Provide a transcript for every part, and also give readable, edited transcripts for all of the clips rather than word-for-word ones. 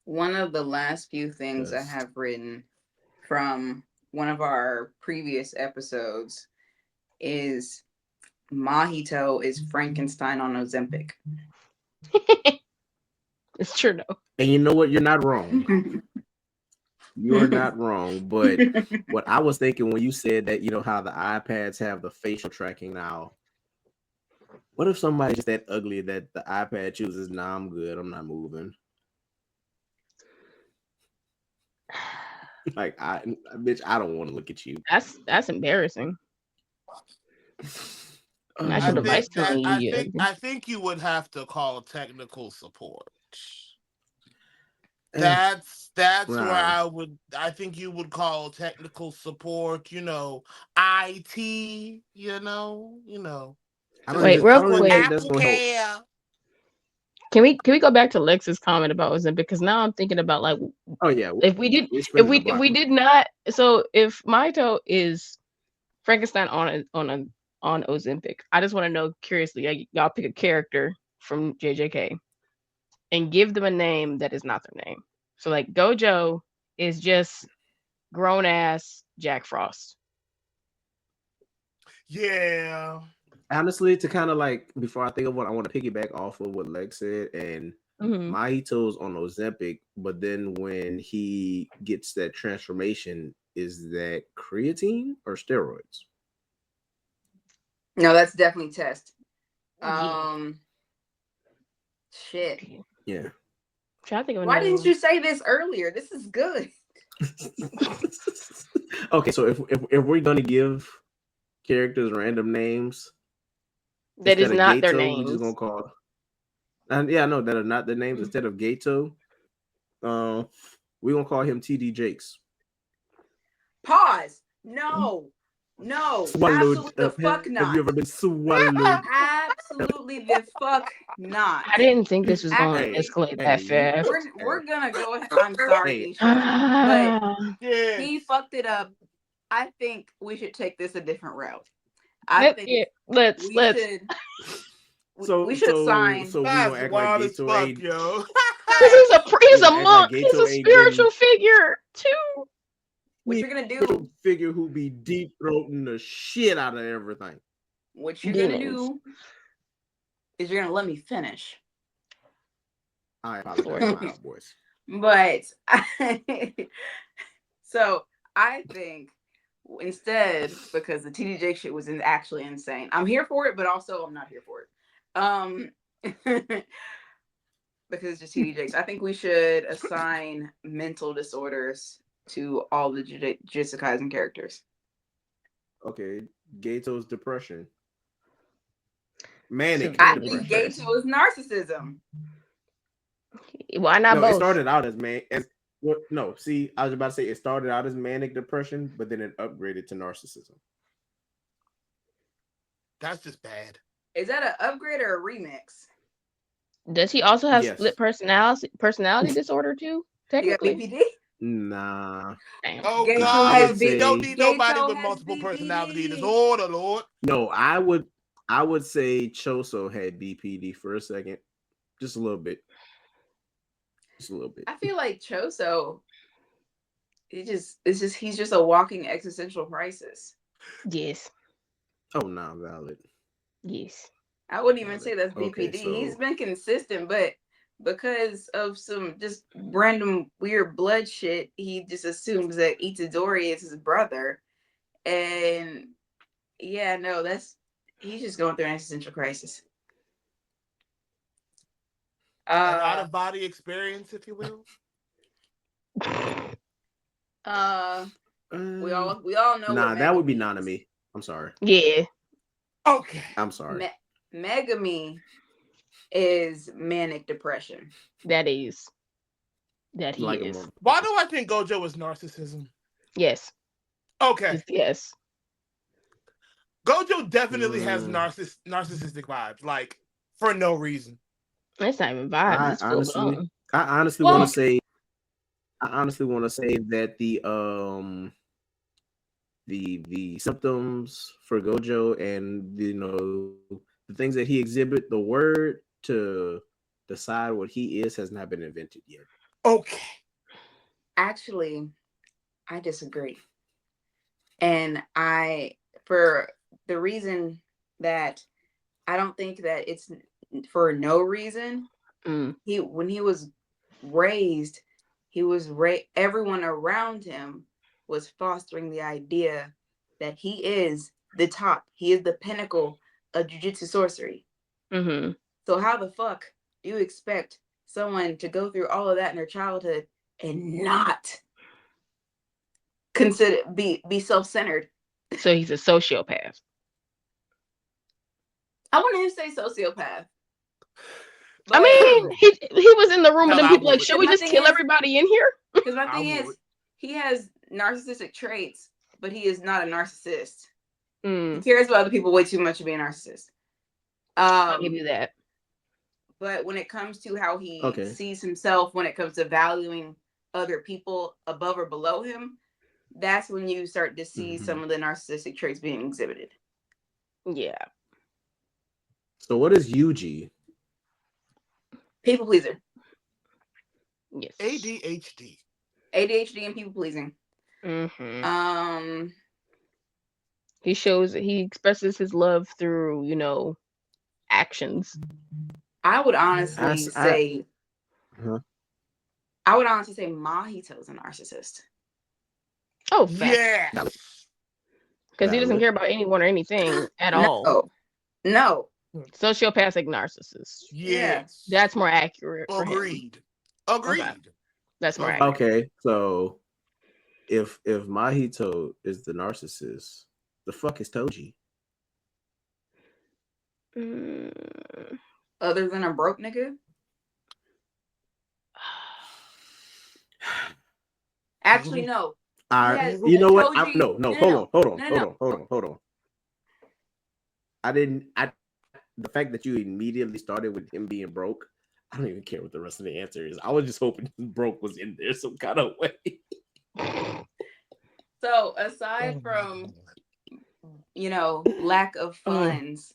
one of the last few things I Because have written from one of our previous episodes is Mahito is Frankenstein on Ozempic. It's true though. and you know what? You're not wrong. You are not wrong. But what I was thinking when you said that, how the iPads have the facial tracking now. What if somebody's just that ugly that the iPad chooses? Nah, I'm good. I'm not moving. Like bitch, I don't want to look at you. That's embarrassing. Not I your Uh, device think that telling you you're ugly. I think you would have to call technical support. eh, That's where nah. I think you would call technical support, IT, I don't Wait, just even. real I don't what even quick. think that's Apple gonna help. care. Can we go back to Lex's comment about Ozempic? Because now I'm thinking about like Oh yeah, if we did we spinning the if block we with it. did not, so if Mahito is Frankenstein on Ozempic, I just want to know curiously, like, y'all pick a character from JJK and give them a name that is not their name. So like Gojo is just grown ass Jack Frost. Yeah. Honestly, to kind of like before I think of what I want to piggyback off of what Lex said, and Hmm. Mahito's on Ozempic, but then when he gets that transformation, is that creatine or steroids? No, that's definitely test. Yeah. Um, shit. Yeah. Try to think of Why another didn't one. you say this earlier? This is good. Okay, so if we're gonna give characters random names That is instead of not their Gato, we're just gonna names. call. And yeah, I know that are not their names. Mm. Instead of Gato, we're gonna call him TD Jakes. Pause. No. No. Swallowed. Absolutely the fuck Have you not. ever been swallowed? Absolutely the fuck not. I didn't think this was going to Hey, escalate that hey, fast. We're gonna go ahead. I'm sorry, hey. Isha, but Yeah. he fucked it up. I think we should take this a different route. I think Yeah, let's we let's. should we So should so assign. so we That's gonna act like wild as Gato fuck, ain't. yo. Because We he's a gonna act like monk. He's Gato a ain't getting. spiritual figure too. What We you're gonna spiritual do? figure who be deep throating the shit out of everything. What you're gonna Demons. do is you're gonna let me finish. I Lord. apologize, my hot boys. But so I think instead, because the TDJ shit was actually insane. I'm here for it, but also I'm not here for it. Because it's just TDJs. I think we should assign mental disorders to all the Jitsukaisen characters. Okay, Gato's depression, manic I Severe think depression. depression. Gato is narcissism. Why not No, it both? started out as man as what? No, see, I was about to say it started out as manic depression, but then it upgraded to narcissism. That's just bad. Is that an upgrade or a remix? Does he also have split Yes. personality disorder too? He got Technically, BPD. Nah, damn. Oh nah. Gato I has God, would we don't say need nobody Gato with has multiple personality BPD. disorder, Lord. no. I would say Choso had BPD for a second, just a little bit, just a little bit. I feel like Choso, he's just a walking existential crisis. Yes, Oh, nah, valid, yes. I wouldn't even valid. say that's Okay, BPD. He's so been consistent, but because of some just random weird blood shit, he just assumes that Itadori is his brother. And yeah, no, that's he's just going through an existential crisis. An out Uh of body experience, if you will. uh um, we all know what nah, that would be Megami is. Nanami. I'm sorry. Yeah, Okay. I'm sorry. Megami is manic depression. that is that he Like a is. Why motherfucker. do I think Gojo is narcissism? Yes, Okay. just yes. Gojo definitely has Mm, narcissistic vibes, like for no reason. It's not even vibes. I It's full honestly, blown. I honestly want to Well, say, I honestly want to say that the symptoms for Gojo and the things that he exhibit, the word to decide what he is has not been invented yet. Okay. Actually, I disagree. And for the reason that I don't think that it's for no reason. Mm. When he was raised, everyone around him was fostering the idea that he is the top. He is the pinnacle of jujitsu sorcery. Mm-hmm. So how the fuck do you expect someone to go through all of that in their childhood and not be self-centered? So he's a sociopath. I want to say sociopath. I But mean, he was in the room with Hell, them I people like, would. should we my just thing kill is, everybody in here? because my I thing would. is, he has narcissistic traits, but he is not a narcissist. He Mm, cares about other people way too much to be a narcissist. I'll give you Um, that. but when it comes to how he Okay. sees himself, when it comes to valuing other people above or below him, that's when you start to see some of the narcissistic traits being exhibited. Yeah. So what is Yuji? People pleaser, Yes. ADHD. ADHD, and people pleasing. Mm-hmm. Um, He expresses his love through, actions. I would I, honestly s- I- say, huh? Mahito's a narcissist. Oh, facts. Valid. Yes. Because he doesn't Valid. care about anyone or anything at all. No, no, Sociopathic narcissist. yeah. Yes. That's more accurate for him. Agreed. Okay. Agreed. That's more Agreed. accurate. Okay, so if Mahito is the narcissist, the fuck is Toji? Mm. Other than a broke nigga. Actually, no. He has You know what? Toji. No, No, no, no, no, no. hold on. I didn't. I The fact that you immediately started with him being broke, I don't even care what the rest of the answer is. I was just hoping broke was in there some kind of way. So aside from lack of Oh. funds,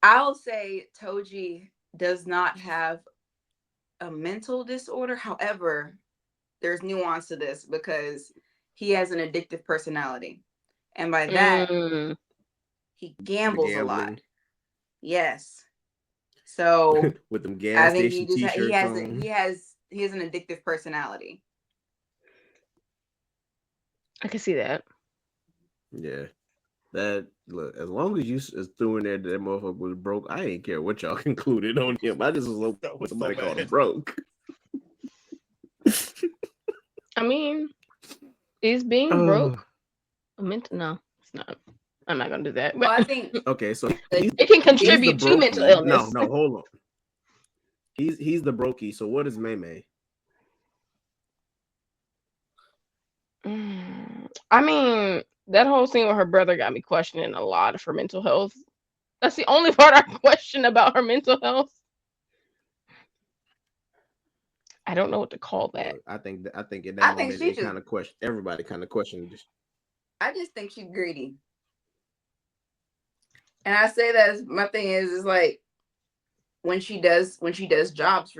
I'll say Toji does not have a mental disorder. However, there's nuance to this because he has an addictive personality, and by that Mm. he The gambles a lot. gambling Yes. So with them I gas think station t-shirts on. he has an addictive personality. I can see that. Yeah. That look, as long as you threw in there that motherfucker was broke, I ain't care what y'all concluded on him. I just was hoping That was so somebody called him bad. broke. I mean, is being broke a mental? No, it's not. I'm not gonna do that. Well, I But think Okay, so it can he's the contribute to mental brokey. No, illness. hold on. He's the brokey. So what is May? I mean, that whole scene with her brother got me questioning a lot of her mental health. That's the only part I question about her mental health. I don't know what to call that. I think in that I think moment she it just kind of question everybody kind of questioned. I just think she's greedy. And I say that as my thing is like when she does jobs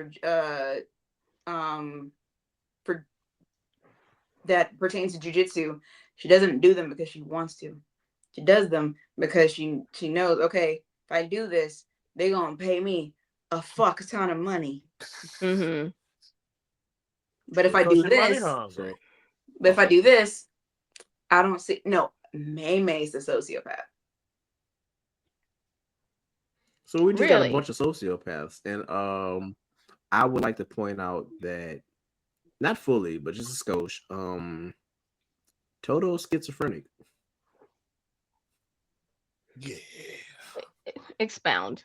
um for that pertains to jujitsu, she doesn't do them because she wants to. She does them because she knows, okay, if I do this, they're gonna pay me a fuck ton of money. Mm-hmm. But if I Because do you're money this, hungry. but if I do this, I don't see no. May May's the sociopath. So we just got a Really? bunch of sociopaths, and I would like to point out that not fully, but just a skosh. Toto's schizophrenic. Yeah. Expound.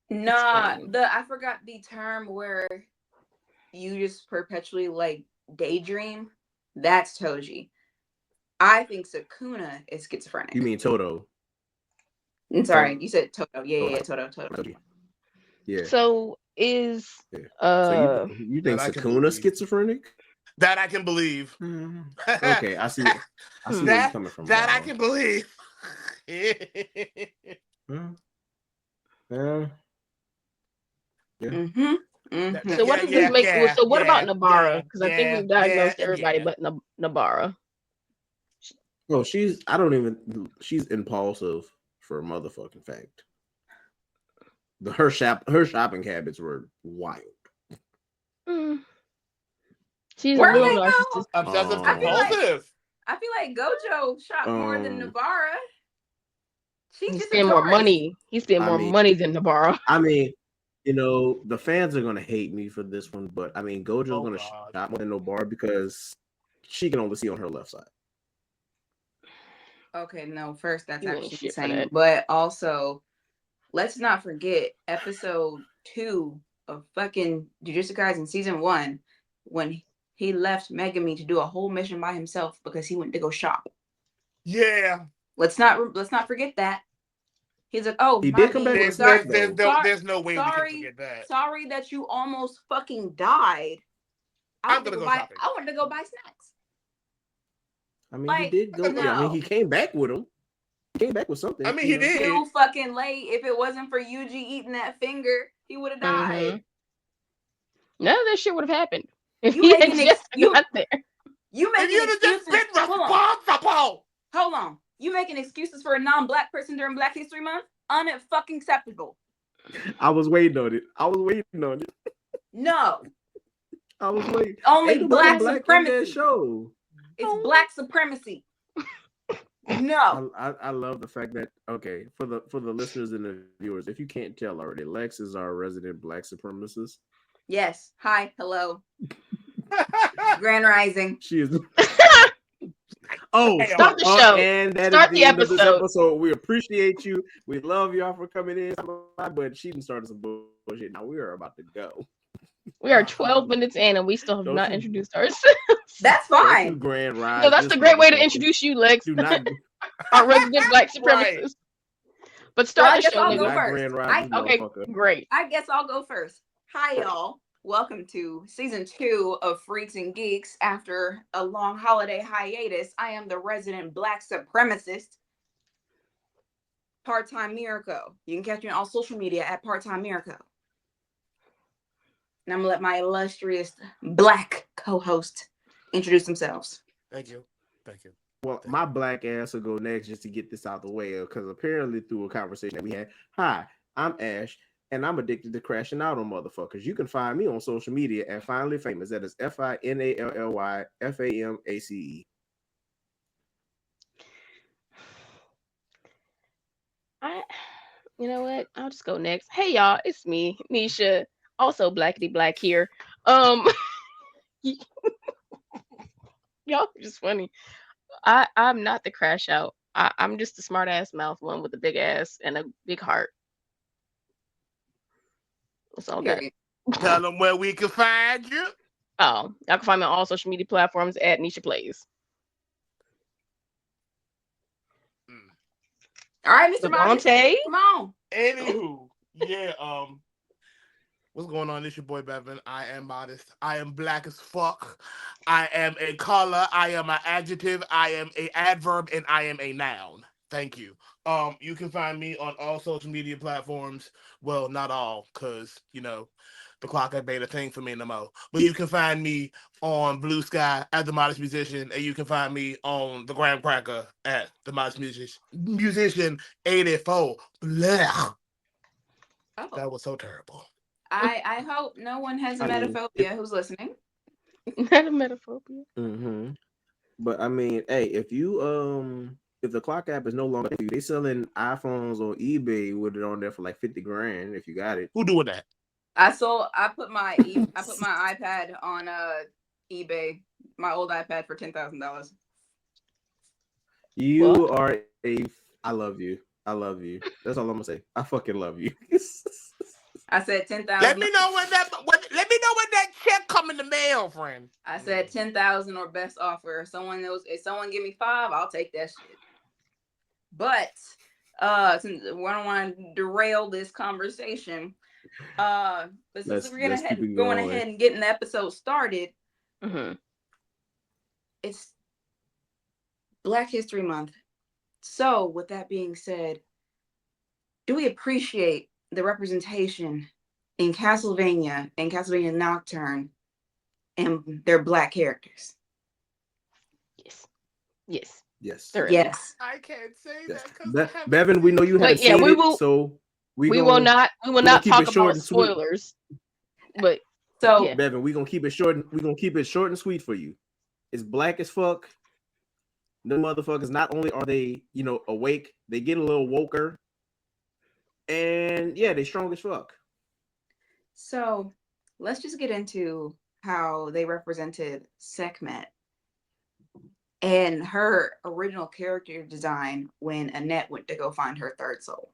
Nah, Explain. I forgot the term where you just perpetually like daydream. That's Toji. I think Sakuna is schizophrenic. You mean Toto? I'm sorry, Toto. you said Toto. Yeah, Toto. Yeah. So is Yeah. So uh you think That I can Sakuna believe. schizophrenic? That I can believe. Okay, I see. I see where you're that coming from that I now. can believe. Yeah. Yeah. Mm-hmm. So what does this make? So what about Nabara? Because I think we've diagnosed everybody but Nabara. No, she's impulsive for a motherfucking fact. Her shopping habits were wild. She's a little narcissistic. Obsessive compulsive. I feel like Gojo shot more than Nabara. He spent more money. He spent more money than Nabara. I mean, the fans are gonna hate me for this one, but I mean, Gojo's gonna shot more than Nabara because she can only see on her left side. Okay, no, first that's actually insane. But also, let's not forget episode 2 of fucking Jujutsu Kaisen season 1 when he left Megami to do a whole mission by himself because he went to go shop. Yeah. Let's not forget that. He's like, oh, he did come back. There's no way we can forget that. Sorry that you almost fucking died. I'm gonna go shopping. I wanted to go buy snacks. I mean, he did go. No. I mean, he came back with him. He came back with something. I mean, he did. Too fucking late. If it wasn't for Yuji eating that finger, he would have died. None of that shit would have happened. If you making excuses. Hold on. You making excuses for a non-black person during Black History Month? Unfucking acceptable. I was waiting on it. No. I was waiting. Only black supremacy. Show. It's black supremacy. No. I love the fact that for the listeners and the viewers, if you can't tell already, Lex is our resident black supremacist. Yes. Hi. Hello. Grand Rising. She is. Start the show. And that Start is the episode. So we appreciate you. We love y'all for coming in. But she didn't start some bullshit. Now we are about to go. We are 12 minutes in and we still have not introduced ourselves. That's fine. Grand Rise. No, that's the great way to introduce you, Lex. Do not our resident black supremacist. Right. But start the show. I'll go first. Okay, great. I guess I'll go first. Hi, y'all. Welcome to season 2 of Freaks and Geeks. After a long holiday hiatus, I am the resident black supremacist, Part-Time Mirko. You can catch me on all social media at Part-Time Mirko. And I'm gonna let my illustrious black co-host introduce themselves. Thank you. Well, my black ass will go next just to get this out the way, because apparently through a conversation that we had. Hi, I'm Ash, and I'm addicted to crashing out on motherfuckers. You can find me on social media at Finally Famous. That is FINALLYFAMACE. You know what? I'll just go next. Hey y'all, it's me, Nisha. Also blackity black here. Y'all are just funny. I'm not the crash out. I'm just a smart ass mouth one with a big ass and a big heart. That's all that. Tell them where we can find you. Oh, y'all can find me on all social media platforms at Nisha Plays. All right, Mr. Monte, come on. Anywho, yeah. What's going on? It's your boy Bevan. I am modest. I am black as fuck. I am a color. I am an adjective. I am a adverb, and I am a noun. Thank you. You can find me on all social media platforms. Well, not all, because the clock had made a thing for me no more. But you can find me on Blue Sky at The Modest Musician, and you can find me on The Graham Cracker at The Modest Musician 84. Blah. Oh. That was so terrible. I hope no one has emetophobia who's listening. Emetophobia. Mm-hmm. But I mean, hey, if the clock app is no longer, they selling iPhones on eBay with it on there for like $50,000 if you got it. Who doing that? I put my iPad on eBay, my old iPad for $10,000. You are I love you. That's all I'm gonna say. I fucking love you. I said 10,000. Let me know when that check come in the mail, friend. I said 10,000 or best offer. If someone give me 5, I'll take that shit. But since we don't want to derail this conversation, but since we're going ahead and getting the episode started, it's Black History Month. So, with that being said, do we appreciate the representation in Castlevania Nocturne, and they're black characters. Yes. Yes. Yes. Thoroughly. Yes. I can't say Yes. that because I haven't Bevan, we know you But haven't yeah, seen we it, will so we will not keep talk it short about and sweet. spoilers. But So yeah. Bevan, we're gonna keep it short. We're gonna keep it short and sweet for you. It's black as fuck. The motherfuckers, not only are they, awake, they get a little woker. And yeah, they strong as fuck. so let's just get into how they represented Sekhmet and her original character design when Annette went to go find her third soul.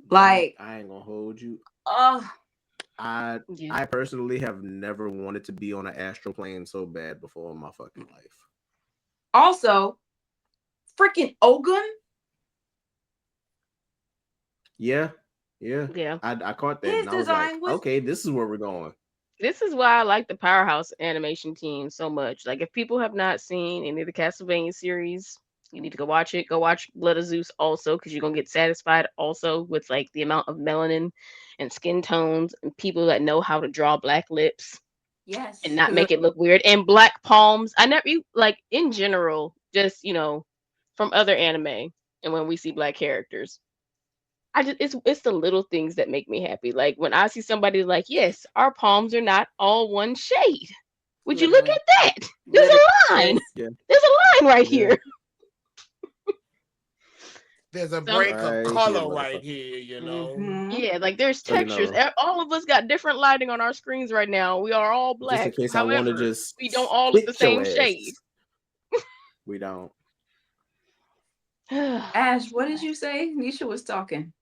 Like, I ain't gonna hold you. oh, I Yeah. I personally have never wanted to be on an astral plane so bad before in my fucking life. also, freaking Ogun. Yeah. Yeah. I caught that His and I was like, design was okay, this is where we're going. This is why I like the Powerhouse animation team so much. Like, if people have not seen any of the Castlevania series, you need to go watch it. Go watch Blood of Zeus also, because you're gonna get satisfied also with like the amount of melanin and skin tones and people that know how to draw black lips and yes, not make it look weird and black palms. I never like in general, just from other anime and when we see black characters. I just it's the little things that make me happy. Like when I see somebody like, yes, our palms are not all one shade. Would you look literally, at that? There's literally, a line. yes. Yeah. There's a line right Yeah. here. There's a Some break of Right here, color right motherfucker. here. Mhm. yeah, like there's So textures. All of us got different lighting on our screens right now. We are all just in black. case I want to However, just we don't all look the hit your same ass. shade. We don't. Ash, what did you say? Nisha was talking.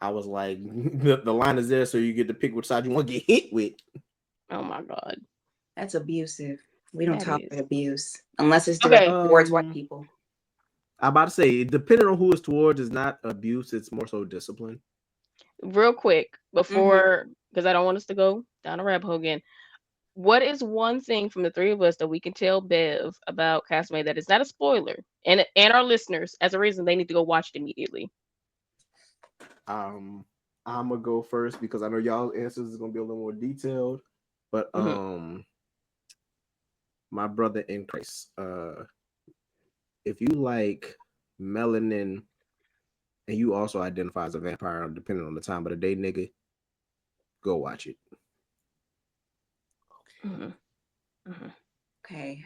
I was like, the line is there, so you get to pick which side you want to get hit with. Oh my god. That's abusive. We don't That tolerate is. abuse unless it's Okay. directed towards white people. I'm about to say, depending on who it's towards, is not abuse; it's more so discipline. Real quick, before because I don't want us to go down a rabbit hole again. What is one thing from the three of us that we can tell Bev about Castlevania that is not a spoiler, and our listeners as a reason they need to go watch it immediately? I'm gonna go first because I know y'all's answers is gonna be a little more detailed. But my brother in Christ, if you like melanin and you also identify as a vampire, depending on the time of the day, nigga, go watch it. Okay.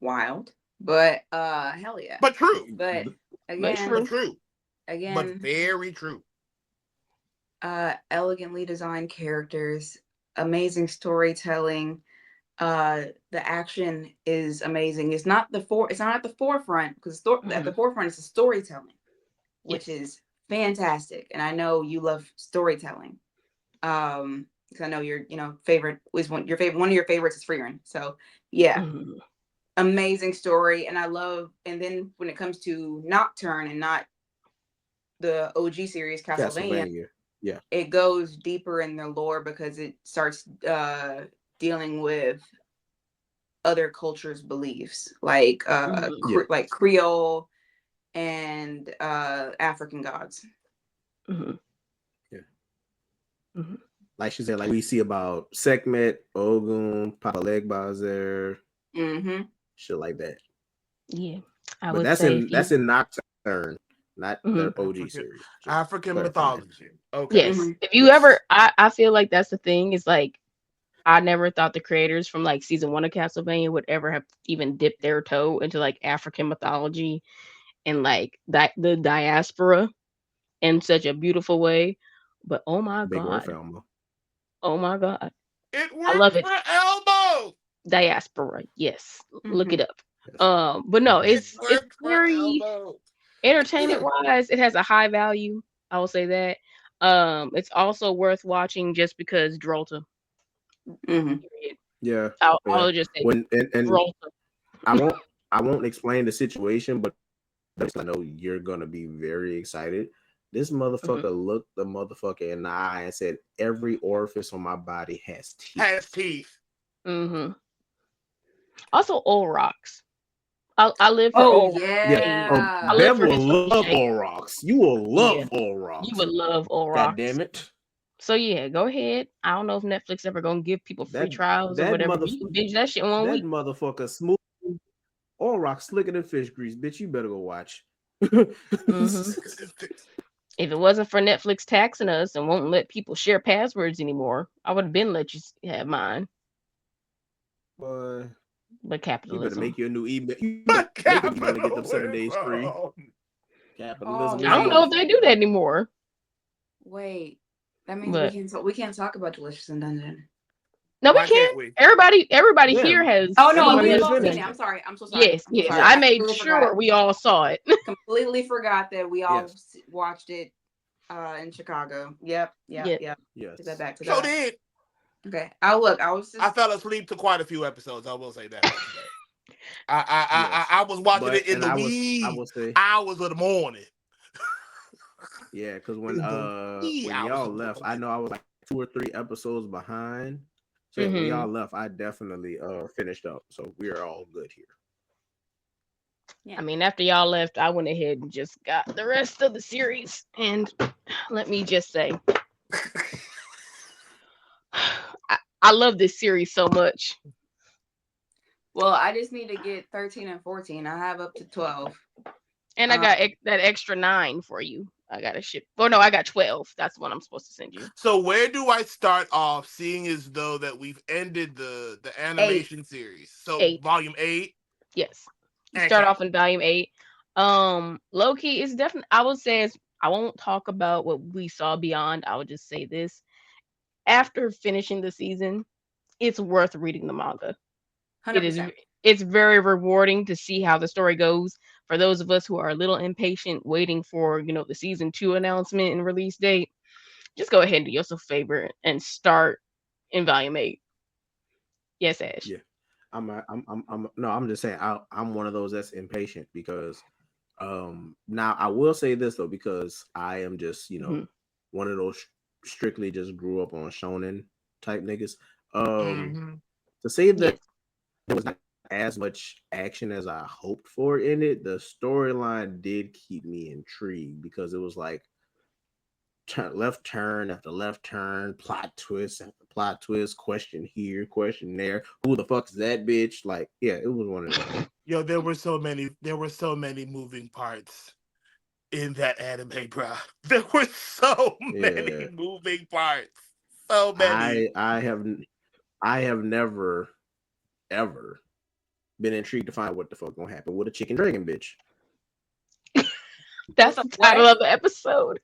Wild, but hell yeah. But true. But But again, true. But true. But again, very true. elegantly designed characters, amazing storytelling. The action is amazing. It's not it's not at the forefront because at the forefront is the storytelling, which is fantastic. And I know you love storytelling. Because I know your favorite is one of your favorites is Freerin. So yeah, amazing story. And I love, and then when it comes to Nocturne and not the OG series Castlevania, yeah, it goes deeper in the lore because it starts dealing with other cultures' beliefs, like like Creole and African gods. Like she said, like we see about Sekhmet, Ogun, Papa Legbazer, shit like that. Yeah, but that's in Nocturne, not the OG series. African mythology. Okay. Yes. If you ever, I feel like that's the thing. Is like I never thought the creators from like season 1 of Castlevania would ever have even dipped their toe into like African mythology and like the diaspora in such a beautiful way. But oh my Big word god, for Elmo. oh my god, it I love worked it. for Elmo. Diaspora, yes, look it up. But no, it's very entertainment wise. It has a high value. I will say that. It's also worth watching just because Drolta. Yeah, I'll just say and Drolta. I won't explain the situation, but I know you're gonna be very excited. This motherfucker looked the motherfucker in the eye and said, "Every orifice on my body has teeth." Also, old rocks. I live for old rocks. Yeah. I live Bev for will his love shape. old rocks. You will love old rocks. You would love old God rocks. damn it. So yeah, go ahead. I don't know if Netflix ever gonna give people free That trials or that whatever. mother But you can binge that shit in one that week. motherfucker smooth oil rock slicker than fish grease. Bitch, you better go watch. Hmm. If it wasn't for Netflix taxing us and won't let people share passwords anymore, I would have been let you have mine. Boy, But you better capitalism. make your new email. You better But make an email and get them 7 days free. capitalism. Oh Capitalism is I a don't know if wait, they motherfucker. do that anymore. wait. That means But we can't talk about Delicious in Dungeon. no, we Why can't. can't we? Everybody Yeah, here has Oh no, everybody we have has all seen understood. it. I'm finished. sorry. I'm so sorry. Yes, I'm so yes. sorry. Yeah, I I made completely forgot. sure we all saw it. Completely forgot that we all yes, watched it in Chicago. Yep, yep, Yeah. yep. Take that yes. back. Take that So back. did. Okay. I'll look. I was I just fell asleep to quite a few episodes. I will say that much. But I Yes. was watching But it in and the I wee will say, hours of the morning. yeah, because In the wee when hours y'all of the left, I morning. know I was like 2 or 3 episodes behind. So yeah, when Hmm. y'all left, I definitely finished up. So we are all good here. yeah. I mean, after y'all left, I went ahead and just got the rest of the series. And let me just say, I love this series so much. Well, I just need to get 13 and 14. I have up to 12. And I Um, got that extra 9 for you. I got a ship. Oh no, I got 12. That's what I'm supposed to send you. So where do I start off, seeing as though that we've ended the 8. animation series? So 8. volume 8. Yes. You start Okay. off in volume 8. Low key is definitely, I would say, I won't talk about what we saw beyond. I would just say this. After finishing the season, it's worth reading the manga. It is 100%. it's very rewarding to see how the story goes. For those of us who are a little impatient waiting for, the season 2 announcement and release date, just go ahead and do yourself a favor and start in volume 8. Yes, Ash. Yeah, I'm no, I'm just saying I'm one of those that's impatient because now I will say this though because I am just Hmm. one of those strictly just grew up on shonen type niggas. Mm-hmm. To say Yes. that there was not as much action as I hoped for in it, the storyline did keep me intrigued because it was like left turn after left turn, plot twist after plot twist, question here, question there. Who the fuck is that bitch? Like, yeah, it was one of them. Yo, there were so many moving parts in that anime, bro. There were so many Yeah, moving parts. So many. I have never ever been intrigued to find out what the fuck gonna happen with a chicken dragon bitch. With That's a the title what? of the episode.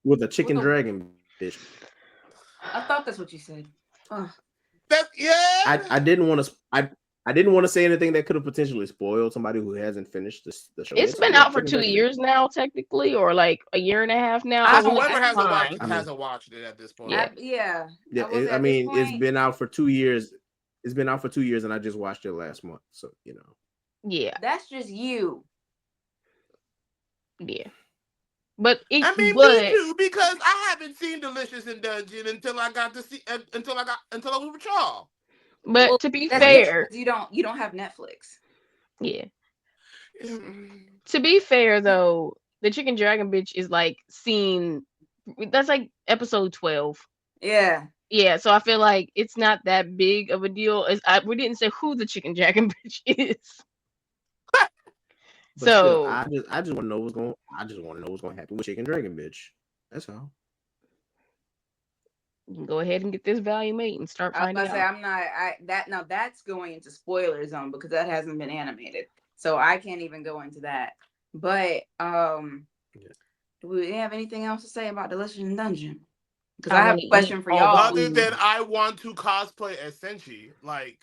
With a With chicken a. dragon bitch. I thought that's what you said. Oh, That yeah. I didn't want to I didn't want to say anything that could have potentially spoiled somebody who hasn't finished the show It's yet. So been yeah, out for chicken 2 dragon bitch. years now, technically, or like a year and a half now. I I was will gonna. let I Whoever you think. hasn't find. I mean, watched it at this point. Yeah. Yeah. yeah, I was I at this mean, it's point. been out for 2 years. It's been out for 2 years, and I just watched it last month. So Yeah. That's just you. Yeah. But it I mean, me but too, because I haven't seen Delicious in Dungeon until I got to see until I was with y'all. Well, to be that's because right. fair, you don't have Netflix. yeah. Mm. To be fair though, the chicken dragon bitch is like seen, that's like episode 12. Yeah. Yeah, so I feel like it's not that big of a deal. We didn't say who the chicken dragon bitch is. But still, So I just want to know what's going. I just want to know what's going to happen with chicken dragon bitch. That's all. you can go ahead and get this volume 8 and start I was about finding to say out. I'm not. I that now that's going into spoiler zone because that hasn't been animated, so I can't even go into that. But Yeah. do we have anything else to say about Delicious in Dungeon? Because I I have want a to eat question for all the y'all. Other than food. I want to cosplay as Senshi, like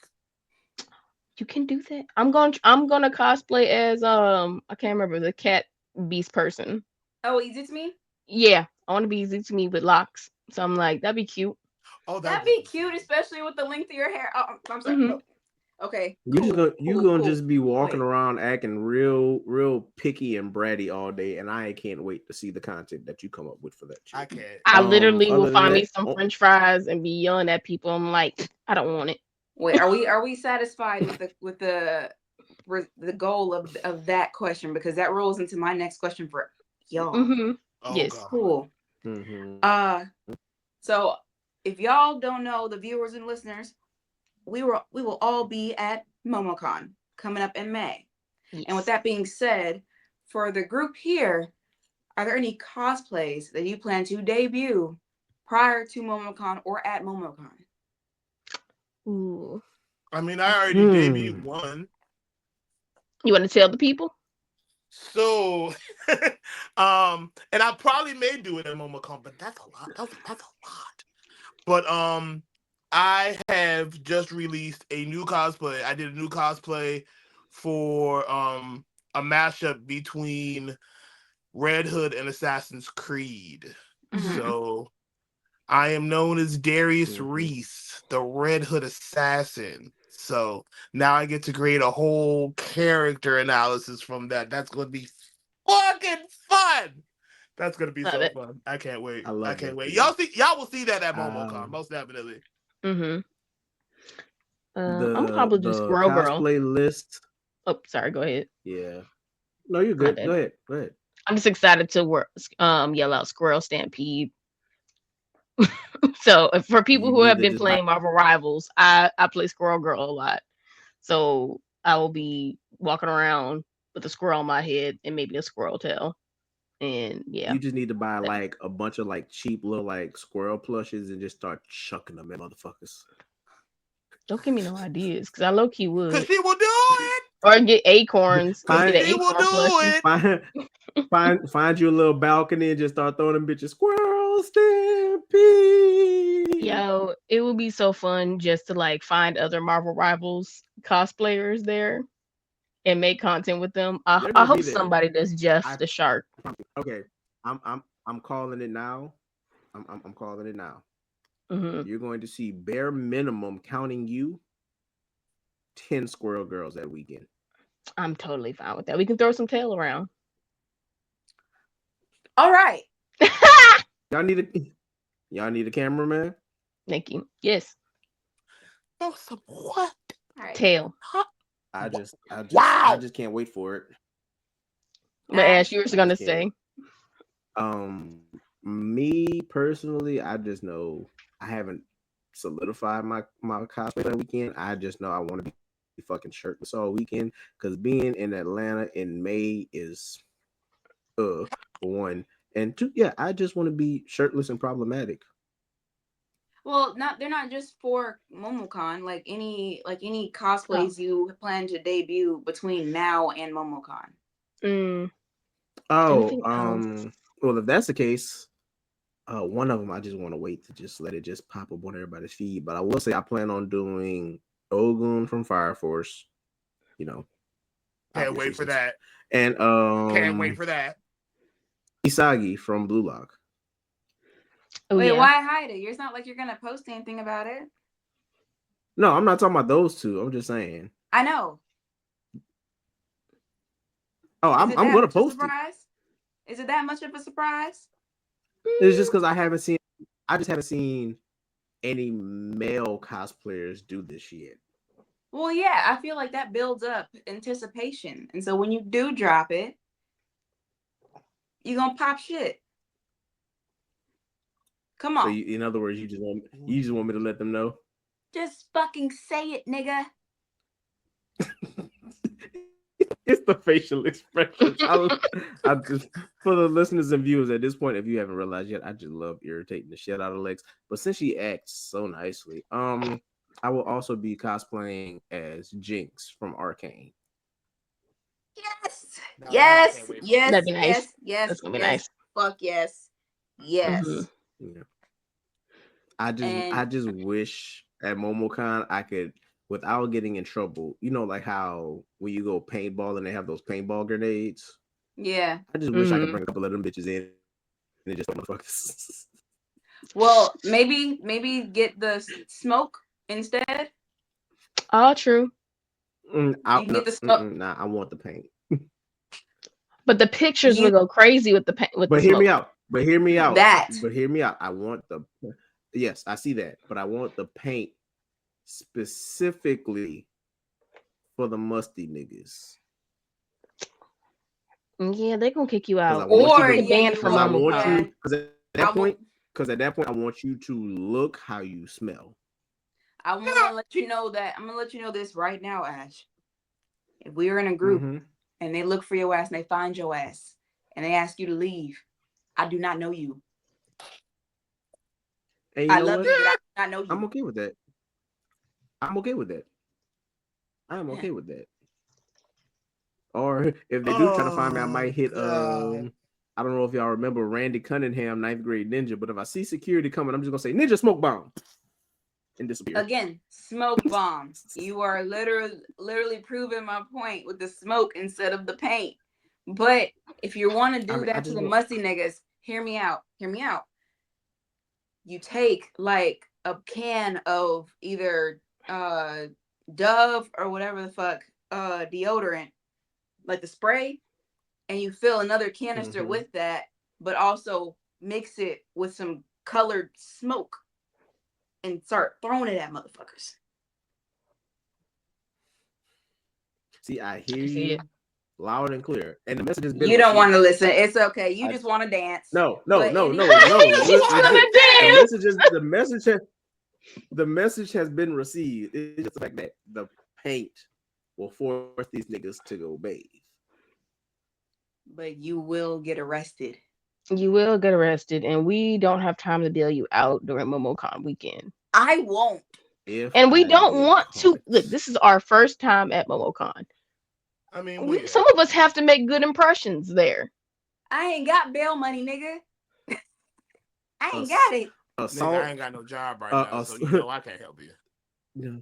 You can do that. I'm gonna cosplay as I can't remember the cat beast person. Oh, easy to me. Yeah, I want to be easy to me with locks. So I'm like, that'd be cute. oh, that That'd would be be cute, cute. especially with the length of your hair. Oh, I'm sorry. Hmm. Oh, okay, You gonna cool. just be walking Wait, around acting real picky and bratty all day, and I can't wait to see the content that you come up with for that I shit. can't. I literally will Other than find me that, some French fries and be yelling at people. I'm like, I don't want it. wait. Are we satisfied with the goal of that question because that rolls into my next question for y'all. Hmm. Oh Yes. God. Cool. mm-hmm. Uh, So if y'all don't know, the viewers and listeners, we will all be at MomoCon coming up in May. And with Yes. that being said, for the group here, are there any cosplays that you plan to debut prior to MomoCon or at MomoCon? Ooh. I mean, I already debuted one. You want to tell the people? So, and I probably may do it at MomoCon, but that's a lot. That's a lot. But I have just released a new cosplay. I did a new cosplay for a mashup between Red Hood and Assassin's Creed. Mhm. So I am known as Darius Mhm. Reese, the Red Hood assassin. So now I get to create a whole character analysis from that. That's going to be fucking fun. That's going to be Love so it. fun. I can't wait. I I love can't that for wait. you. Y'all will see that at MomoCon, Um, most definitely. Mm-hmm. I'm gonna the probably do the Squirrel Girl. cosplay list. Oh, sorry. Go ahead. Yeah. No, you're My good. Go bad. ahead. Go ahead. I'm just excited to work. Yell out Squirrel Stampede. So for people You who need have to been just buy. playing Marvel Rivals, I play Squirrel Girl a lot. So I will be walking around with a squirrel on my head and maybe a squirrel tail. And yeah, You just need to buy that- like a bunch of like cheap little like squirrel plushes and just start chucking them at motherfuckers. don't give me no ideas because I low key Because would. she will do it. Or get acorns. Because Get an Find she will acorn do plushie. it. find find you a little balcony and just start throwing them bitches squirrel stampede. Yo, it would be so fun just to like find other Marvel Rivals cosplayers there and make content with them. They're I gonna hope be there. somebody does Jeff I the shark. okay. I'm calling it now. I'm calling it now. Hmm. You're going to see bare minimum counting you 10 squirrel girls that weekend. I'm totally fine with that. We can throw some tail around. All right. Y'all need a y'all need a cameraman. Thank you. Yes, No, some what? All right. tail. Huh? I Wow. just can't wait for it. But Ash, Ash. you were I gonna just can't say. wait. Me personally, I just know I haven't solidified my cosplay that weekend. I just know I want to be fucking shirtless all weekend because being in Atlanta in May is for one, and two, yeah, I just want to be shirtless and problematic. Well, not they're not just for MomoCon. Like any Oh, cosplays you plan to debut between now and MomoCon. mm, Oh, anything else? well, if that's the case, one of them I just want to wait to just let it just pop up on everybody's feed. But I will say I plan on doing Ogun from Fire Force, you know, Can't obvious wait for reasons, that. and Can't wait for that. Isagi from Blue Lock. Oh Wait, yeah. why hide it? It's not like you're gonna post anything about it. No, I'm not talking about those two. I'm just saying. I know. Oh, Is I'm it I'm that gonna much of a post it. surprise? Is it that much of a surprise? It's just Mm, because I just haven't seen any male cosplayers do this yet. Well, yeah, I feel like that builds up anticipation. And so when you do drop it, you're gonna pop shit. Come So on. in other words, you just want me to let them know. Just fucking say it, nigga. It's the facial expressions. I just for the listeners and viewers at this point, if you haven't realized yet, I just love irritating the shit out of Lex. But since she acts so nicely, I will also be cosplaying as Jinx from Arcane. Yes. Now that I Yes. can't wait for. that'd Yes. be nice. Yes. Yes. That's gonna be Yes. nice. Fuck yes. Hmm. Yes. Yeah. I And just wish at MomoCon I could, without getting in trouble. You know, like how when you go paintball and they have those paintball grenades. yeah. I just wish I could Hmm. bring a couple of them bitches in and just motherfuckers. Well, maybe get the smoke instead. All true. You can No, get the smoke. nah, I want the paint. But the pictures You would go crazy with with the But hear me smoke. out. But hear me out. that. But hear me out. I want the yes, I see that, but I want the paint specifically for the musty niggas. Yeah, they're gonna kick you Because I out. want you Or You to get yeah, banned you from because I will. want MomoCon. Yeah. you because at I that will. point at that point, I want you to look how you smell. I want to let you know that I'm gonna let you know this right now, Ash. If we are in a group Mm-hmm. and they look for your ass and they find your ass and they ask you to leave, I do not know you. And you I know love what? you, but I do not know I'm you. okay with that. I'm okay with that. I am okay with that. Or if they do try to find me, I Oh might hit God. I don't know if y'all remember Randy Cunningham, ninth grade ninja, but if I see security coming, I'm just gonna say ninja smoke bomb and disappear. Again, smoke bomb. You are literally proving my point with the smoke instead of the paint. But if you want to I do mean, I that to just the want musty niggas, hear me out. Hear me out. You take like a can of either Dove or whatever the fuck deodorant, like the spray, and you fill another canister mm-hmm. with that, but also mix it with some colored smoke and start throwing it at motherfuckers. See, I I hear can see it. you loud and clear, and the message has been You don't want received. to listen. It's okay. You I just want to dance. no, no, But no, any no, no. You just Look, want legit. to The dance. message is the message has been received. It's just the fact that the paint will force these niggas to go bathe. but you will get arrested. You will get arrested, and we don't have time to bail you out during MomoCon weekend. I won't. If And we I don't get want to caught. look. This is our first time at MomoCon. I mean, well, Some yeah. of us have to make good impressions there. I ain't got bail money, nigga. I ain't Ass- got it. Nigga, I assault, ain't got no job right now, so you know I can't help you. yeah.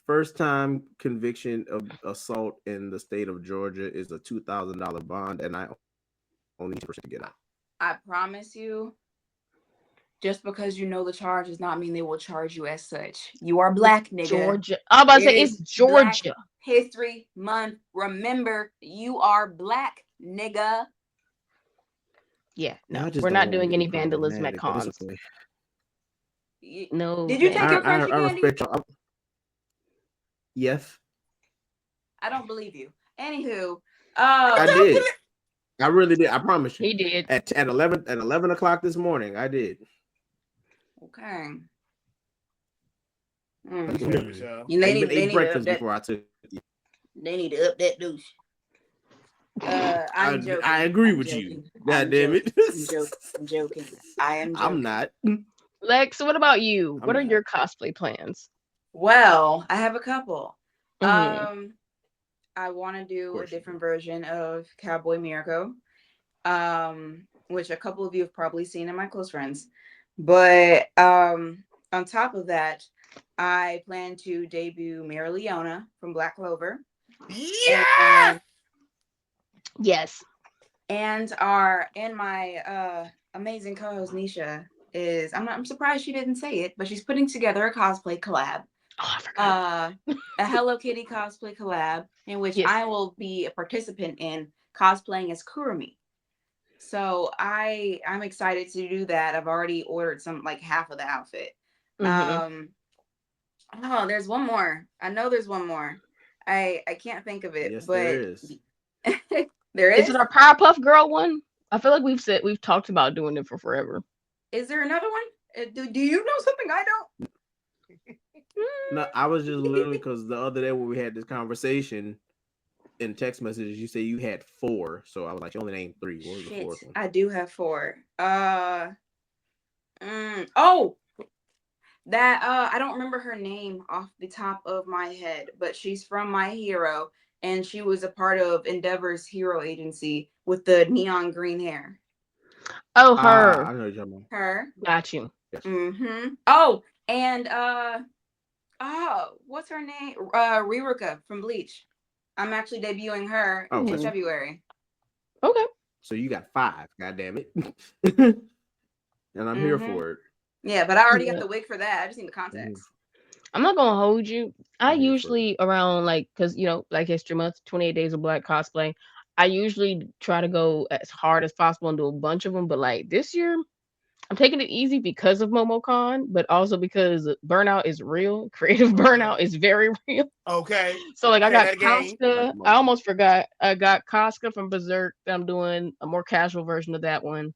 First time conviction of assault in the state of Georgia is a $2,000 bond, and I only need 10% to get out. I promise you, just because you know the charge does not mean they will charge you as such. You are black, nigga. Georgia. I'm about to It say it's is Black Georgia. History Month. Remember, you are black, nigga. Yeah, Y'all no, just we're don't not want me doing to be any vandalism at problematic, but it's cons. okay. No Did you take your vandalism. crunchy I candy? respect y'all. Yes, I don't believe you. Anywho, I did. I really did. I promise you. He did. At 11 o'clock this morning, I did. okay. That's Mm. fair for I sure. They even need they ate need to up breakfast that before I took it. they need to up that douche. I'm I joking. agree I'm with you. joking. God I'm damn it. joking. I'm joking. I'm joking. I am I'm joking. not. Lex, what about you? I'm What are not. your cosplay plans? Well, I have a couple. Hmm. I want to Of do a course you different do. version of Cowboy Mirko, which a couple of you have probably seen in my close friends. But on top of that, I plan to debut Mira Leona from Black Clover, Yeah. Yes. and my amazing co-host Nisha is I'm surprised she didn't say it, but she's putting together a cosplay collab, Oh, I forgot. a Hello Kitty cosplay collab in which Yes. I will be a participant in cosplaying as Kurumi. So I'm excited to do that. I've already ordered some like half of the outfit. Hmm. Um oh, there's one more. I know there's one more. I can't think of it, Yes, there but is. there Is is. it our Powerpuff Girl one? I feel like we've talked about doing it for forever. Is there another one? Do you know something I don't? No, I was just literally because the other day when we had this conversation in text messages, you say you had four. So I was like, you only named three. What was the Shit, fourth one? I do have four. Oh, that I don't remember her name off the top of my head, but she's from My Hero, and she was a part of Endeavor's hero agency with the neon green hair. Oh, her. I know you're talking about. Her. Got you. Yes. Mm-hmm. Oh, and what's her name? Riruka from Bleach. I'm actually debuting her Oh, in got Hmm. you. February. Okay. So you got five. God damn it. And I'm here Mm-hmm. for it. Yeah, but I already got Yeah. the wig for that. I just need the I'm here, contacts. I'm not gonna hold you. I I'm here for it. usually around like because Black History Month, 28 Days of Black cosplay. I usually try to go as hard as possible and do a bunch of them. But like this year, I'm taking it easy because of MomoCon, but also because burnout is real. Creative Okay. burnout is very real. Okay. So like I Say got that again. Like Casca. a I motherfucker. almost forgot. I got Casca from Berserk. I'm doing a more casual version of that one.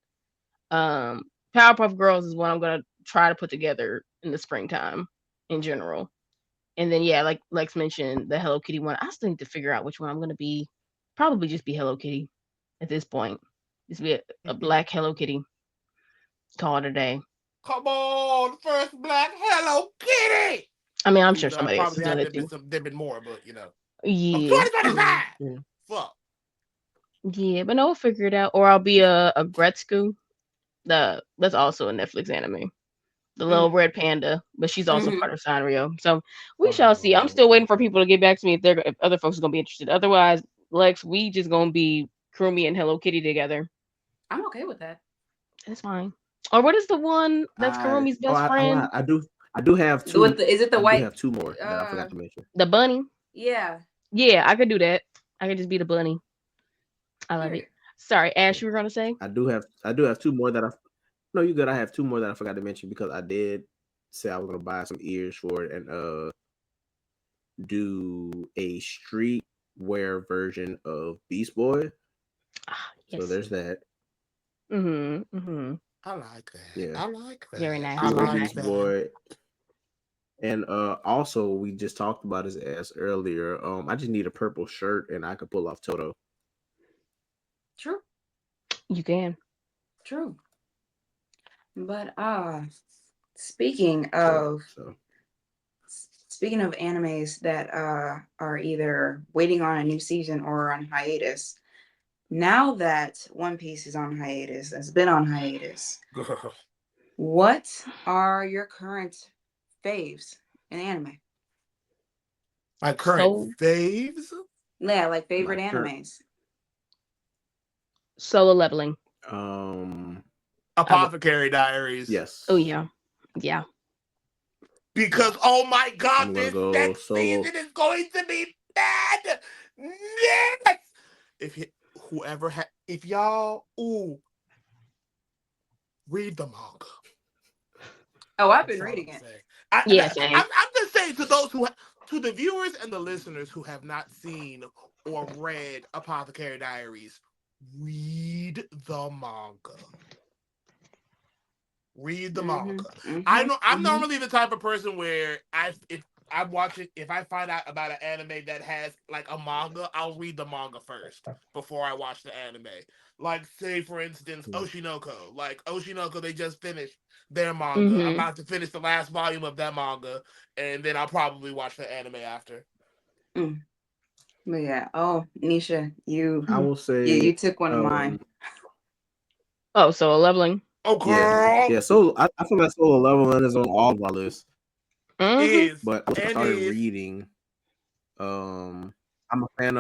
Um, Powerpuff Girls is what I'm gonna try to put together in the springtime in general. And then yeah, like Lex mentioned, the Hello Kitty one. I still need to figure out which one I'm gonna be. Probably just be Hello Kitty at this point. Just be a black Hello Kitty. Call it a day. Come on, first black Hello Kitty. I mean, I'm Even sure though I somebody else is probably doing have it too. there've been more, but of Yeah, 2025. Yeah. Fuck. yeah, but no, we'll figure it out. Or I'll be a Gretzky. That's also a Netflix anime. The little red panda, but she's also Mm-hmm. part of Sanrio. So we shall see. I'm Oh, still waiting for people to get back to me if other folks are gonna be interested. Otherwise, Lex, we just gonna be Krumi and Hello Kitty together. I'm okay with that. That's fine. Or what is the one that's I Karumi's oh best I lied. friend? I do have two. With the is it the I do white? have two more that I Uh, forgot to mention. The bunny. yeah. Yeah, I could do that. I could just be the bunny. I love it. Period. Sorry, Yeah. Ash, you were gonna say? I do have two more that I no you good. I have two more that I forgot to mention because I did say I was gonna buy some ears for it and do a streetwear version of Beast Boy. Ah, So yes. there's that. Mm-hmm. I like that. Yeah. I like Very that. nice. I Very Streetwear like nice. Beast that. Boy. And also we just talked about his ass earlier. I just need a purple shirt and I could pull off Toto. True. You can. True. But speaking Yeah. of So speaking of animes that are either waiting on a new season or on hiatus, now that One Piece is on hiatus, has been on hiatus, what are your current faves in anime? My current So faves. Yeah, like my favorite current animes. solo leveling. um I would. Apothecary Diaries. Oh yes. yeah, yeah. Because Yes. oh my god, I'm gonna this go next solo. season is going to be bad. Yes. If you, whoever if y'all read the manga. Oh, I've been That's all reading I'm it. saying. Yeah, same. I'm just saying to those to the viewers and the listeners who have not seen or read Apothecary Diaries, read the manga. Read the Mm-hmm. manga. I Mm-hmm. know I'm Mm-hmm. normally the type of person where if I'm watching if I find out about an anime that has like a manga, I'll read the manga first before I watch the anime. Like say for instance Oshinoko. Like Oshinoko, they just finished their manga. I'm Mm-hmm. about to finish the last volume of that manga, and then I'll probably watch the anime after. Mm. But yeah. Oh, Nisha, I will you say took one of mine. Oh, solo leveling. Oh yeah. girl Yeah, so I feel like solo leveling is on all of our lists. Mm-hmm. is But I and started is reading. I'm a fan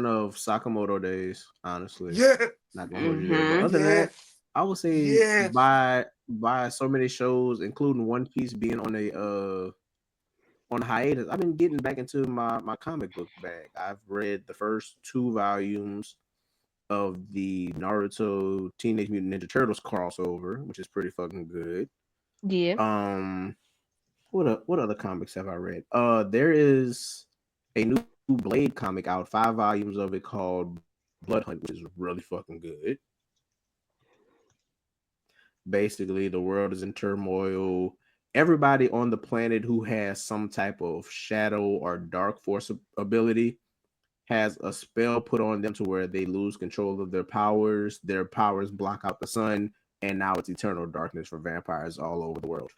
of Sakamoto Days, honestly. yes Not gonna hold you there. But Mm-hmm. other than that, yes I would say yes. by so many shows, including One Piece being on hiatus, I've been getting back into my comic book bag. I've read the first two volumes of the Naruto Teenage Mutant Ninja Turtles crossover, which is pretty fucking good. Yeah. Um, what other comics have I read? There is a new Blade comic out, 5 volumes of it called Blood Hunt, which is really fucking good. Basically, the world is in turmoil. Everybody on the planet who has some type of shadow or dark force ability has a spell put on them to where they lose control of their powers. Their powers block out the sun, and now it's eternal darkness for vampires all over the world.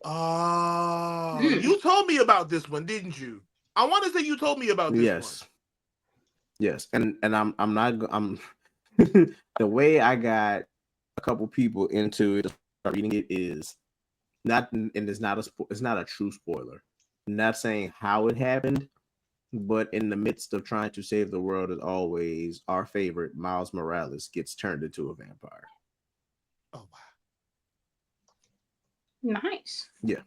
Oh, Mm. you told me about this one, didn't you? I want to say you told me about this one. Yes, yes, and I'm not I'm the way I got a couple people into it to start reading it is not and it's not a true spoiler. I'm not saying how it happened, but in the midst of trying to save the world as always, our favorite Miles Morales gets turned into a vampire. Oh wow. Nice. Yeah.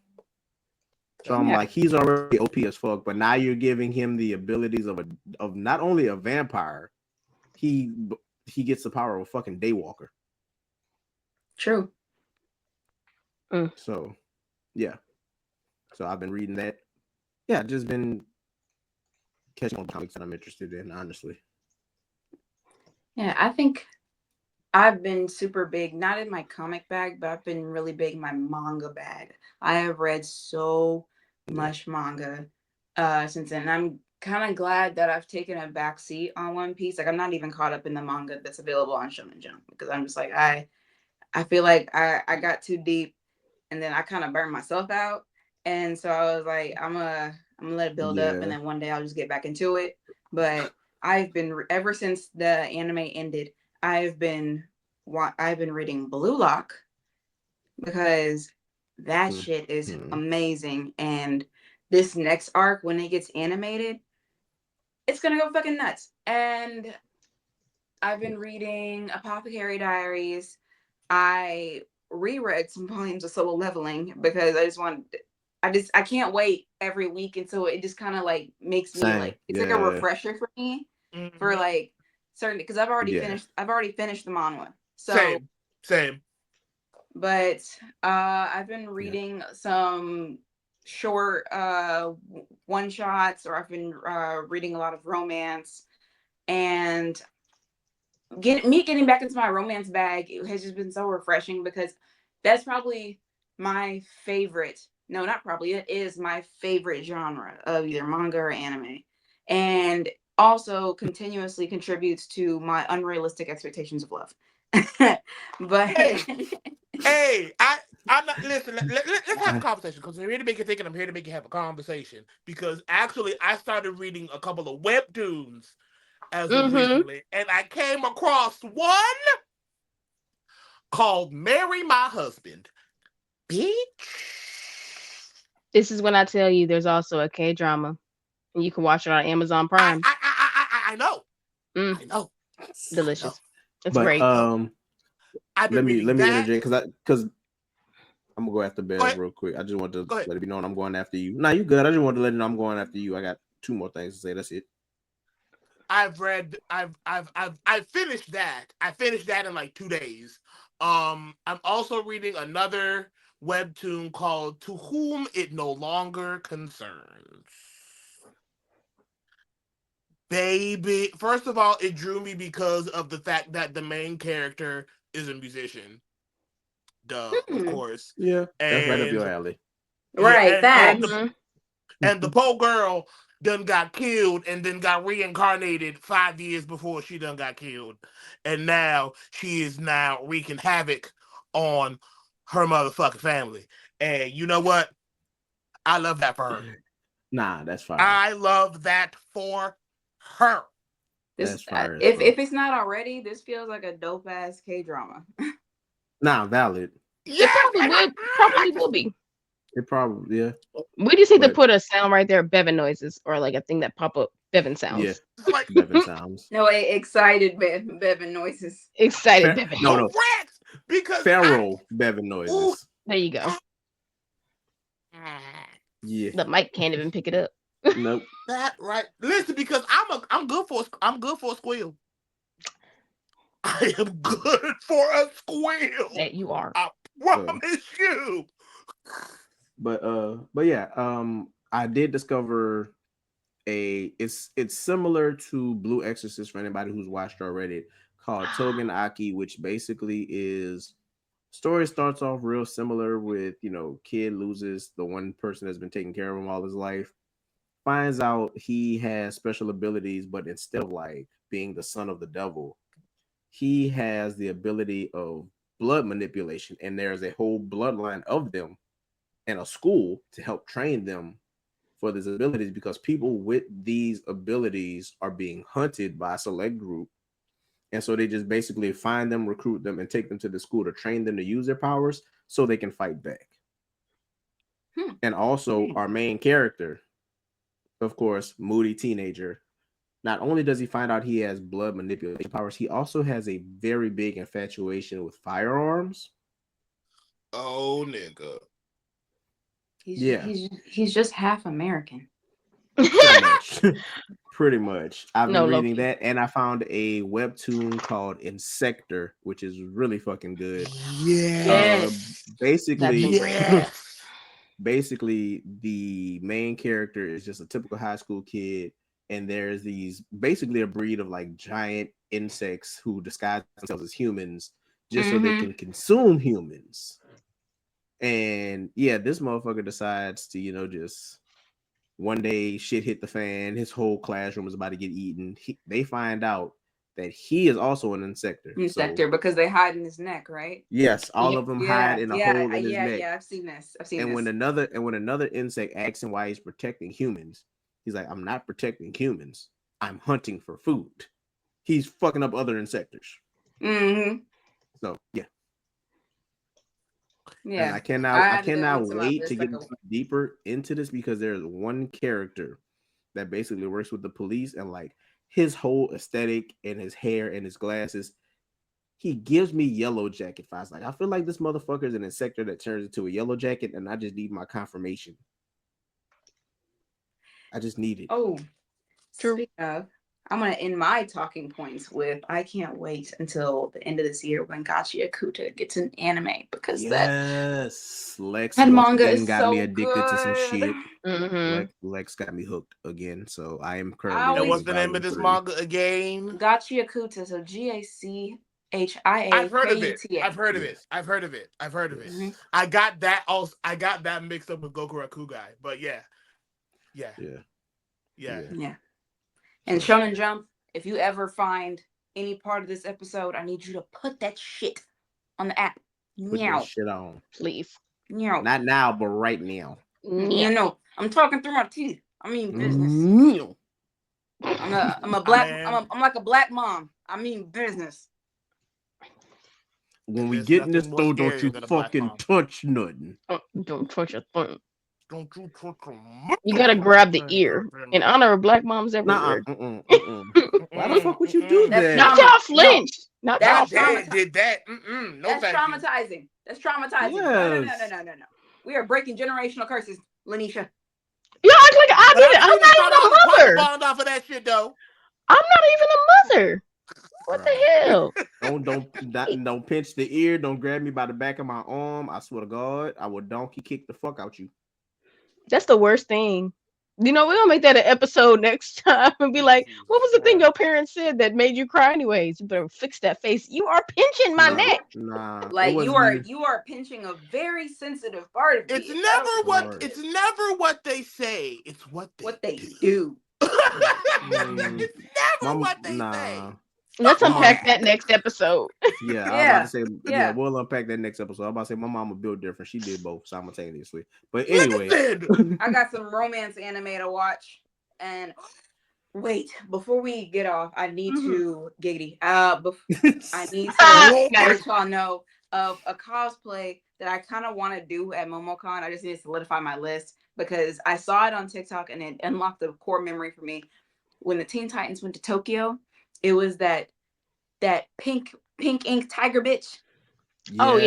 So I'm Yeah. like, he's already OP as fuck, but now you're giving him the abilities of not only a vampire, he he gets the power of a fucking daywalker. True. Mm. So yeah. So I've been reading that. Yeah, just been catching on comics that I'm interested in, honestly. Yeah, I think I've been super big, not in my comic bag, but I've been really big in my manga bag. I have read so Yeah. much manga since then. And I'm kind of glad that I've taken a back seat on One Piece. Like I'm not even caught up in the manga that's available on Shonen Jump because I'm just like I feel like I got too deep and then I kind of burned myself out. And so I was like, I'm gonna let it build up, and Yeah. then one day I'll just get back into it. But I've been ever since the anime ended, I've been I've been reading Blue Lock because that shit is Mhm. amazing. And this next arc, when it gets animated, it's gonna go fucking nuts. And I've been reading Apothecary Diaries. I reread some volumes of Solo Leveling because I can't wait every week until it just kind of like makes me Same. like it's like a Yeah. refresher for me for Mhm. like certain because Yeah. I've already finished the manhwa. So Same, same. but I've been Yeah. reading some short one shots, or I've been reading a lot of romance, and getting back into my romance bag has just been so refreshing because that's probably my favorite. No, not probably. It is my favorite genre of either manga or anime, and also continuously contributes to my unrealistic expectations of love. But Hey, hey, I'm not. Listen, let's have a I, conversation because I'm here to make you think, and I'm here to make you have a conversation. Because actually, I started reading a couple of webtoons as of Mm-hmm. recently, and I came across one called "Marry My Husband." Bitch. This is when I tell you there's also a K drama, and you can watch it on Amazon I Prime. I I I know. Mm, I know. I know. delicious. It's but great. I know. I've been let reading me that. interject because I'm gonna go after Go Bev ahead. real quick. I just want to Go ahead. let it be known I'm going after you. Nah, you good. I just want to let you know I'm going after you. I got two more things to say. That's it. I've finished that. I finished that in like 2 days. I'm also reading another webtoon called To Whom It No Longer Concerns. Baby, first of all, it drew me because of the fact that the main character is a musician. Duh, of hmm, course. Yeah, that's right up your And alley. yeah, right, facts. Mm-hmm. and the poor girl done got killed and then got reincarnated 5 years before she done got killed. And now she is now wreaking havoc on her motherfucking family. And you know what? I love that for her. Nah, that's fire. I love that for her. This That's fire as if fuck. it's not already, this feels like a dope ass K drama. Nah, valid. It Yes, probably and will. I Probably will just be. It probably yeah, We just need to but put a sound right there, Bevan noises, or like a thing that pop up Bevan yeah, sounds. like Bevan sounds. No, excited Bevan noises. Excited Bevan. No, correct because I feral Bevan ooh noises. There you go. ah, Yeah, The mic can't even pick it up. nope. that right. Listen, because I'm good for a squeal. I am good for a squeal. That you are. I Uh, promise you. but yeah, I did discover it's similar to Blue Exorcist for anybody who's watched or read it, called Togen Aki, which basically is story starts off real similar with kid loses the one person that's been taking care of him all his life, finds out he has special abilities, but instead of like being the son of the devil, he has the ability of blood manipulation, and there's a whole bloodline of them and a school to help train them for these abilities, because people with these abilities are being hunted by a select group. And so they just basically find them, recruit them, and take them to the school to train them to use their powers so they can fight back. Hmm. And also, our main character, of course, moody teenager, not only does he find out he has blood manipulation powers, he also has a very big infatuation with firearms. Oh, nigga. Yeah, He's just half American. pretty much. Pretty much. I've been No, reading Loki. that, and I found a webtoon called Insector, which is really fucking good. Uh Yes. That's been basically great. Yes. basically the main character is just a typical high school kid, and there's these basically a breed of like giant insects who disguise themselves as humans just so they can consume humans. And yeah, this motherfucker decides to, just one day shit hit the fan. His whole classroom is about to get eaten. They find out that he is also an insector. Insector, because they hide in his neck, right? Yes, all of them hide in a hole in his neck. Yeah, I've seen this. When another insect asks him why he's protecting humans, he's like, I'm not protecting humans. I'm hunting for food. He's fucking up other insectors. So yeah. Yeah. And I cannot wait to get deeper into this, because there's one character that basically works with the police, and like his whole aesthetic and his hair and his glasses, he gives me Yellow Jacket vibes. Like, I feel like this motherfucker is an insector that turns into a Yellow Jacket, and I just need my confirmation. I just need it. Oh, speaking of, I'm going to end my talking points with, I can't wait until the end of this year when Gachi Akuta gets an anime, because Lex that manga is got so me addicted good. to some shit. Lex got me hooked again, so I am currently. And what's the name of this manga again? Gachi Akuta, so GACHIA. I've heard of it. I've heard of it. I got that also. I got that mixed up with Goku Rakugai, but yeah. And Shonen Jump, if you ever find any part of this episode, I need you to put that shit on the app. Put that shit on, please. Not now, but right now. I'm talking through my teeth. I mean business. I'm like a black mom. I mean business. When we get in this store, don't you fucking touch nothing. Don't touch a thing. Don't you touch You gotta grab the ear in honor of black moms everywhere. Why the fuck would you do that? Not y'all flinch. Not y'all did that. That's traumatizing. That's traumatizing. Yes. No. We are breaking generational curses, Lanisha. Y'all act like I did it. I'm not even a mother. Off of that shit though. I'm not even a mother. What the hell? Don't pinch the ear. Don't grab me by the back of my arm. I swear to God, I will donkey kick the fuck out you. That's the worst thing. We're gonna make that an episode next time and be like, what was the thing your parents said that made you cry anyways? You better fix that face. You are pinching my neck. Nah. Like you are pinching a very sensitive part of me. It's never what they say. It's what they do. It's never what they say. Let's unpack that next episode. Yeah, I was about to say, yeah, we'll unpack that next episode. I'm about to say my mama built different. She did both simultaneously. But anyway, I got some romance anime to watch. And wait, before we get off, I need to giggity. I need to let y'all know of a cosplay that I kind of want to do at MomoCon. I just need to solidify my list because I saw it on TikTok and it unlocked the core memory for me. When the Teen Titans went to Tokyo, it was that pink ink tiger bitch. Yeah. Oh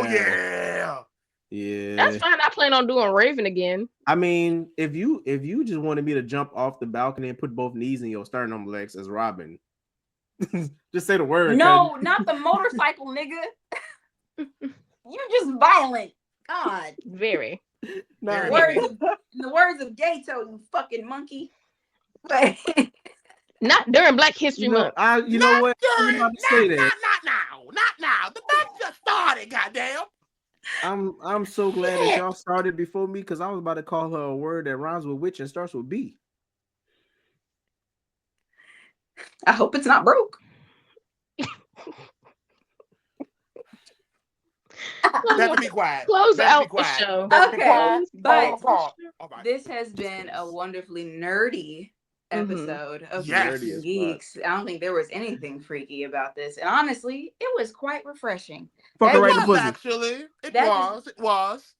yeah. Yeah. That's fine. I plan on doing Raven again. I mean, if you just wanted me to jump off the balcony and put both knees in your sternum, Lex, as Robin, just say the word. No, not the motorcycle, nigga. You're just violent. God. Very. In the words of Gato, you fucking monkey. Not during Black History Month. You know what? Not now. The match just started, goddamn. I'm so glad that y'all started before me because I was about to call her a word that rhymes with witch and starts with B. I hope it's not broke. Better be quiet. Close out the show. Okay, but this has been a wonderfully nerdy episode of Freaky Geeks. I don't think there was anything freaky about this, and honestly, it was quite refreshing. Actually, it was.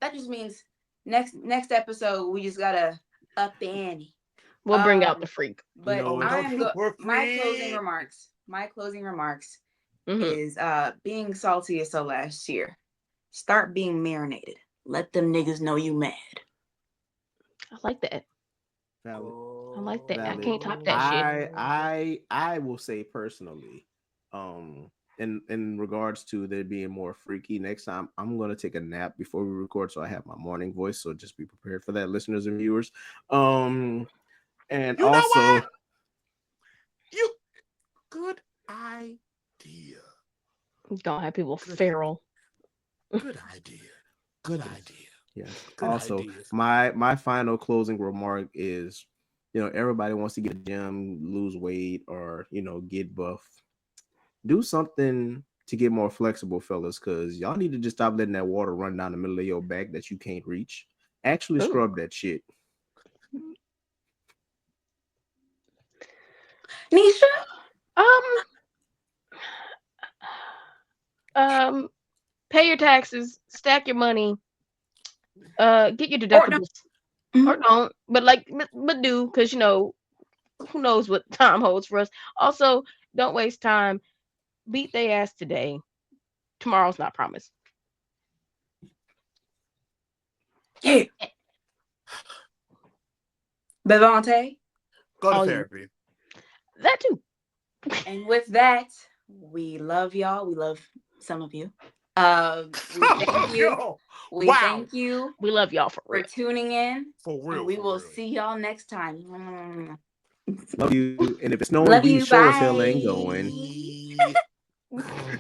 That just means next episode we just gotta up the ante. We'll bring out the freak. But my closing remarks is being salty is so last year. Start being marinated. Let them niggas know you mad. I like that. Valid. I like that. Valid. I can't top that shit. I will say personally, in regards to there being more freaky, next time I'm gonna take a nap before we record, so I have my morning voice. So just be prepared for that, listeners and viewers. And you also, Good idea. Gonna have people Good feral. Good idea. Good idea. Yes. Good Also, ideas. my final closing remark is, everybody wants to get a gym, lose weight, or get buff. Do something to get more flexible, fellas, because y'all need to just stop letting that water run down the middle of your back that you can't reach. Actually, Ooh. scrub that shit. Nisha? Um, pay your taxes, stack your money, get your Or no. deductibles, or don't, but but do, because who knows what time holds for us. Also, don't waste time. Beat their ass today. Tomorrow's not promised. Yeah. Bevante. Go to All you. therapy. That too. And with that, we love y'all. We love some of you. We thank you. Yo, We wow. thank you We love y'all for for real. tuning in. For real. And we for will real. see y'all next time. Love you. And if it's snowing, Love we you. sure as hell ain't going. Bye. Bye.